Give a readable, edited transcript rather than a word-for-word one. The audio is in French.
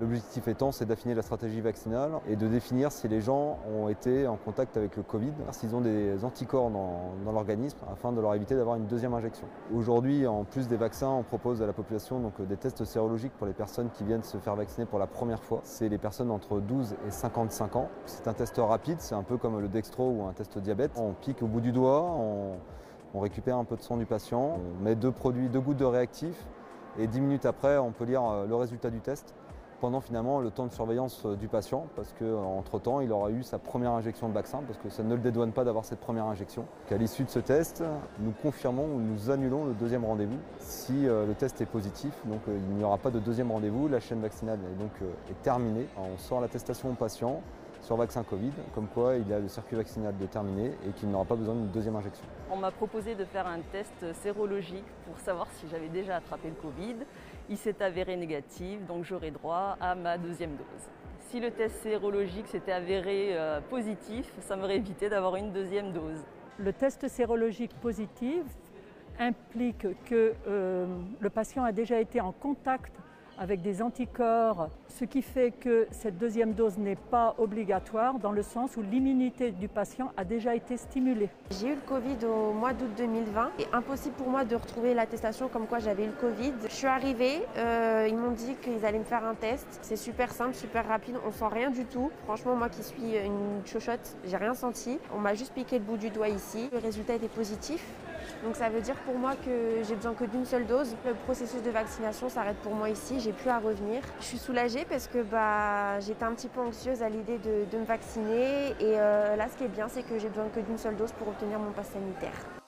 L'objectif étant, c'est d'affiner la stratégie vaccinale et de définir si les gens ont été en contact avec le Covid, s'ils ont des anticorps dans l'organisme, afin de leur éviter d'avoir une deuxième injection. Aujourd'hui, en plus des vaccins, on propose à la population des tests sérologiques pour les personnes qui viennent se faire vacciner pour la première fois. C'est les personnes entre 12 et 55 ans. C'est un test rapide, c'est un peu comme le dextro ou un test diabète. On pique au bout du doigt, on récupère un peu de sang du patient, on met deux gouttes de réactif et 10 minutes après, on peut lire le résultat du test pendant finalement le temps de surveillance du patient, parce qu'entre-temps, il aura eu sa première injection de vaccin, parce que ça ne le dédouane pas d'avoir cette première injection. À l'issue de ce test, nous confirmons ou nous annulons le deuxième rendez-vous si le test est positif. Donc il n'y aura pas de deuxième rendez-vous, la chaîne vaccinale est terminée. On sort l'attestation au patient sur vaccin Covid, comme quoi il a le circuit vaccinal de terminé et qu'il n'aura pas besoin d'une deuxième injection. On m'a proposé de faire un test sérologique pour savoir si j'avais déjà attrapé le Covid. Il s'est avéré négatif, donc j'aurai droit à ma deuxième dose. Si le test sérologique s'était avéré positif, ça m'aurait évité d'avoir une deuxième dose. Le test sérologique positif implique que le patient a déjà été en contact avec des anticorps, ce qui fait que cette deuxième dose n'est pas obligatoire dans le sens où l'immunité du patient a déjà été stimulée. J'ai eu le Covid au mois d'août 2020 et impossible pour moi de retrouver l'attestation comme quoi j'avais eu le Covid. Je suis arrivée, ils m'ont dit qu'ils allaient me faire un test. C'est super simple, super rapide, on sent rien du tout. Franchement, moi qui suis une chochotte, j'ai rien senti. On m'a juste piqué le bout du doigt ici. Le résultat était positif. Donc ça veut dire pour moi que j'ai besoin que d'une seule dose. Le processus de vaccination s'arrête pour moi ici, j'ai plus à revenir. Je suis soulagée parce que j'étais un petit peu anxieuse à l'idée de me vacciner et là ce qui est bien c'est que j'ai besoin que d'une seule dose pour obtenir mon pass sanitaire.